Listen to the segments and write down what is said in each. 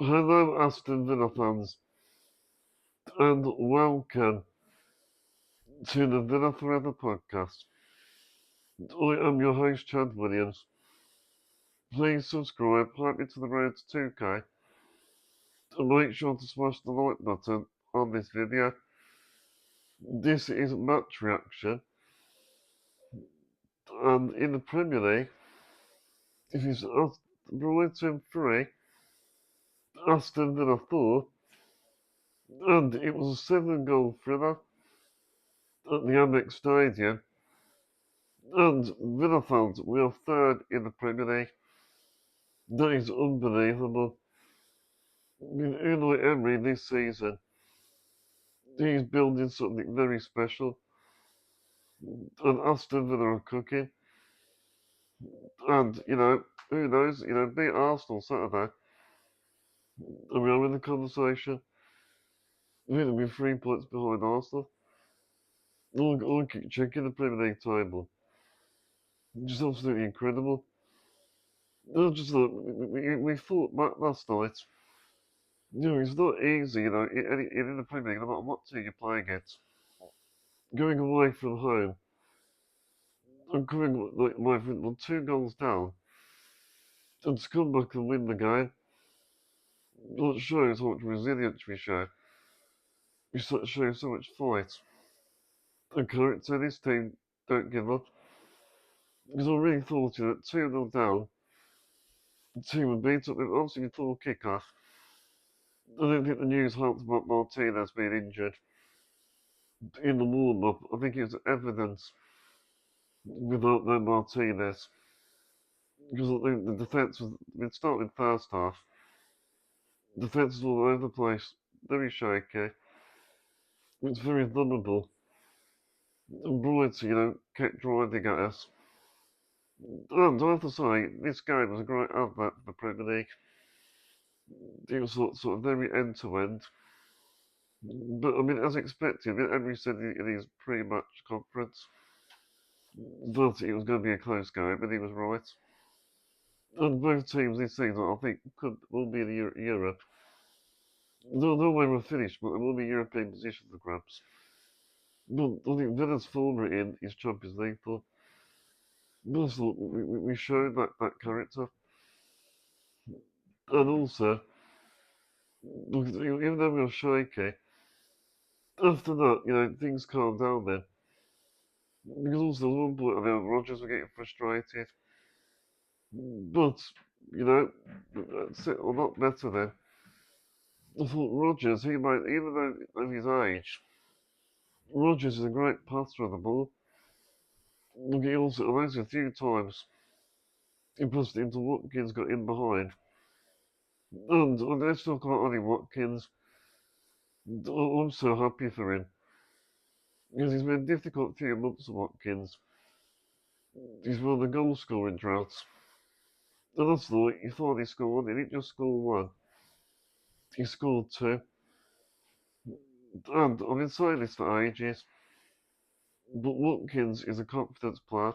Hello, Aston Villa fans, and welcome to the Villa Forever podcast. I am your host, Chad Williams. Please subscribe, help me to the road to 2K, and make sure to smash the like button on this video. This is match reaction, and in the Premier League, it is Brighton 3, Aston Villa 4, and it was a 7-goal thriller at the Amex Stadium. And Villa fans, we are third in the Premier League. That is unbelievable. With Unai Emery this season, he's building something very special. And Aston Villa are cooking. And, who knows, beat Arsenal Saturday. And we are in the conversation. We're going to be 3 points behind Arsenal. I'll keep checking the Premier League table. Just absolutely incredible. I just thought, we thought back last night. It's not easy, in the Premier League, no matter what team you play against. Going away from home and coming like my friend, 2 goals down and to come back and win the game. That shows how much resilience we show. We show so much fight and character. This team don't give up. Because I really thought, 2-0 down, the team would beat up. Obviously, before kick-off, I don't think the news helped about Martinez being injured in the warm-up. I think it was evidence without no Martinez. Because I think the defence was, it started first half. Defence was all over the place, very shaky. It's very vulnerable. And Brighton, kept driving at us. And I have to say, this game was a great advert for the Premier League. It was sort of very end to end. But I mean, as expected, Emery said in his pre-match conference that it was going to be a close game, and he was right. And both teams this season, I think, will be in Europe. No way we're finished, but there will be European position for grabs. But I think Villa's form in is Champions League for. But I thought we showed that character. And also, even though we were shaky, after that, things calmed down then. Because also, at one point, I think Rodgers were getting frustrated. But, that's it, a lot better then. I thought Rodgers, he might, even though of his age, Rodgers is a great passer of the ball. Look, he also, there's a few times, he passed it into Watkins, got in behind. And let's talk about Ollie Watkins. I'm so happy for him. Because he's been a difficult few months, Watkins. He's one of the goal scoring droughts. And that's like, he thought he scored, he didn't just score one. He scored two. And I've been saying this for ages. But Watkins is a confidence player.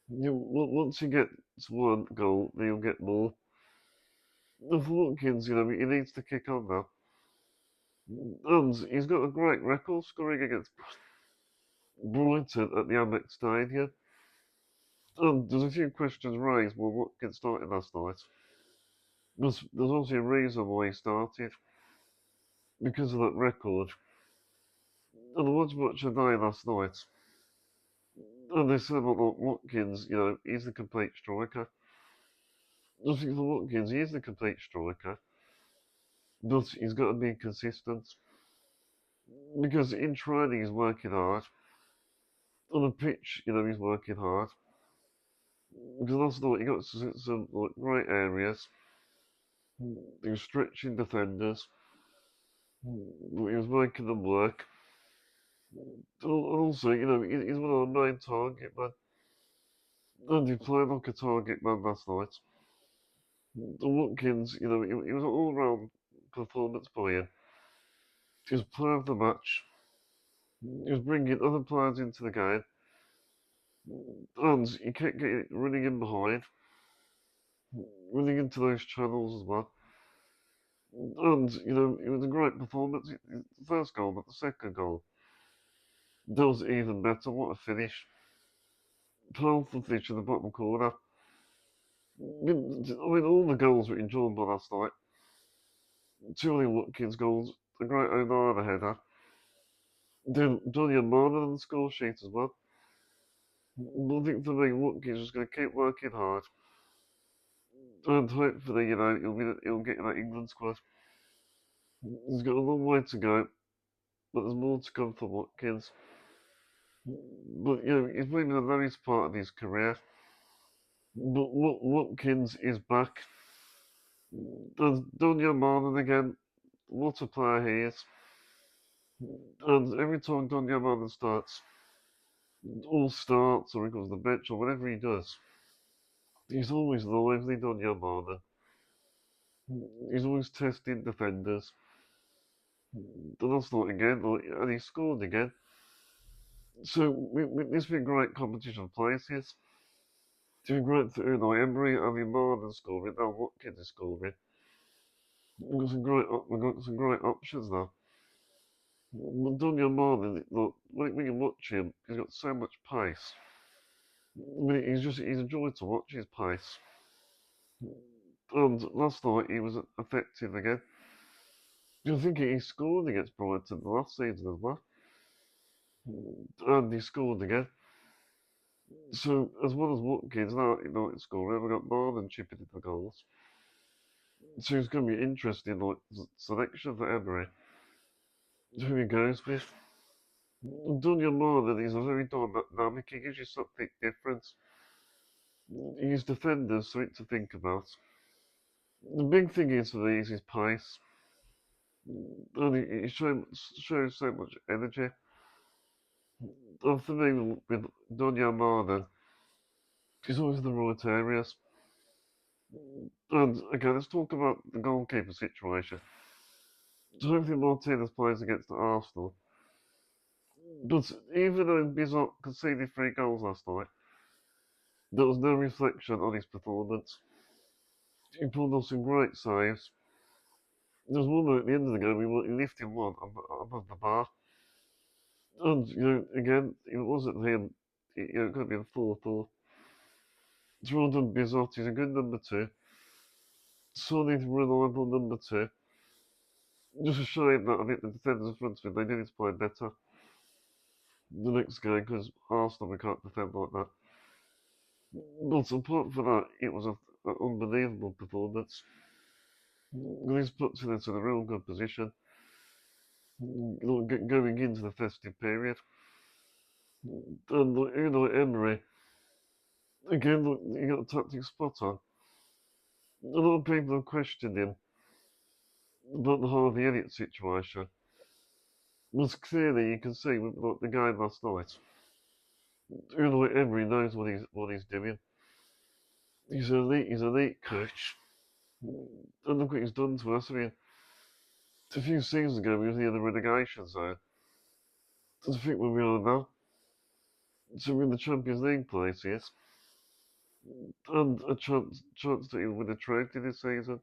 Once he gets one goal, then he'll get more. And for Watkins, he needs to kick on now. And he's got a great record scoring against Brighton at the Amex Stadium. And there's a few questions raised when Watkins started last night. There's obviously a reason why he started. Because of that record. And I watched much of day last night. And they said about Watkins, he's the complete striker. I think for Watkins, he is the complete striker. But he's got to be consistent. Because in training, he's working hard. On the pitch, he's working hard. Because last night, he got some great areas. He was stretching defenders. He was making them work. Also, he's one of the main target man. And he played like a target man last night. Watkins, he was an all-round performance by him. He was player of the match. He was bringing other players into the game. And he kept running in behind. Running into those channels as well. And, it was a great performance. The first goal, but the second goal, that was even better. What a finish. Powerful finish in the bottom corner. All the goals were enjoyable last night. Two Ollie Watkins goals, a great Onana header. Then Johnny and Marlon on the score sheet as well. I think for me, Watkins is going to keep working hard. And hopefully, he'll get in that England squad. He's got a long way to go, but there's more to come for Watkins. But, he's maybe the lowest part of his career. But Watkins is back. There's Dunya Marlon again. What a player he is. And every time Dunya Marlon starts, or he goes to the bench, or whatever he does, he's always lively, Dunya Marlon. He's always testing defenders. And that's not again, and he scored again. So this been great competition of places. Doing great for Unai Emery, having Marlon scoring, now Watkins is scoring. We've got some great options now. Dunya Marlon, look, when you watch him, he's got so much pace. He's a joy to watch his pace. And last night he was effective again. I think he scored against Brighton the last season as well. And he scored again. So as well as Watkins, now he's scoring, we've got Marlon chipping in the goals. So it's going to be interesting, selection for Emery. Who he goes with. Dunya Marlon is a very dynamic, he gives you something different. His defenders, something to think about. The big thing is for these is pace. And he shows so much energy. And for me, with Dunya Marlon, he's always in the right areas. And again, let's talk about the goalkeeper situation. I don't think Martinez plays against Arsenal. But even though Bizot conceded 3 goals last night, there was no reflection on his performance. He pulled off some great saves. There was one at the end of the game, he lifted one above the bar. And, again, it wasn't him. It could have been 4-4. It's well done, Bizot. He's a good number 2. Solid, reliable number 2. Just a shame that I think the defenders in front of him, they needed to play better the next game because Arsenal, we can't defend like that. But apart from that, it was an unbelievable performance. He's puts us in a real good position going into the festive period. And Emery, again, he got the tactics spot on. A lot of people have questioned him about the Harvey Elliott situation. Was clearly you can see with the game last night. Emery knows what he's doing. He's an elite coach. And look what he's done to us. I mean, a few seasons ago we was near the relegation zone. I think where we are now. So we're in the Champions League places. And a chance to even win a trophy this season.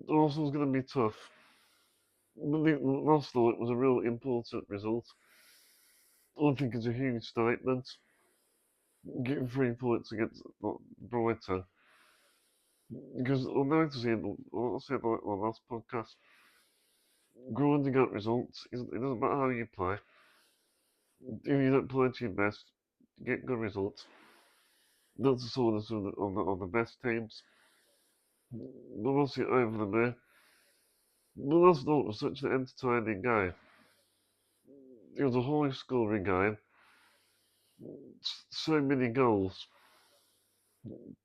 Arsenal's going to be tough. But last night was a real important result. I think it's a huge statement. Getting 3 points against Brighton. Because I noticed it, I said like my last podcast, grinding out results, it doesn't matter how you play. If you don't play to your best, get good results. That's the sort of on the best teams. But we'll see over the moon. But last night was such an entertaining game. It was a high scoring game. So many goals.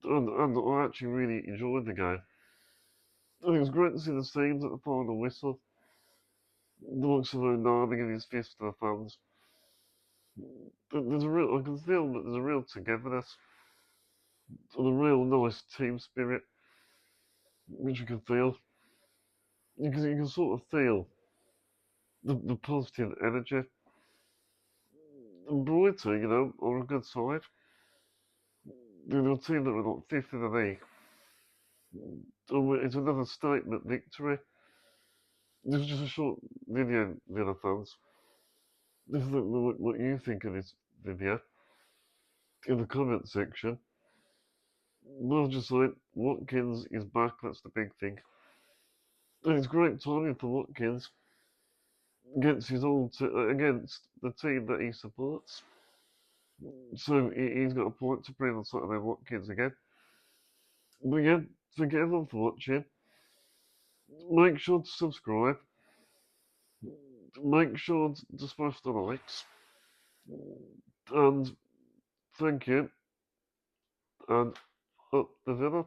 And I actually really enjoyed the game. And it was great to see the scenes at the final whistle. The likes of Onana giving his fist to the fans. I can feel that there's a real togetherness and a real nice team spirit, which you can feel. You can sort of feel the positive energy. And Brighton, are a good side. They're a team that were like 5th in the league. It's another statement victory. This is just a short video, Villa fans. This is what you think of this video in the comment section. We'll just like Watkins is back. That's the big thing. And it's great timing for Watkins against his against the team that he supports. So he's got a point to bring on Saturday Watkins again. But yeah, thank you everyone for watching. Make sure to subscribe. Make sure to smash the likes. And thank you. And up the Villa.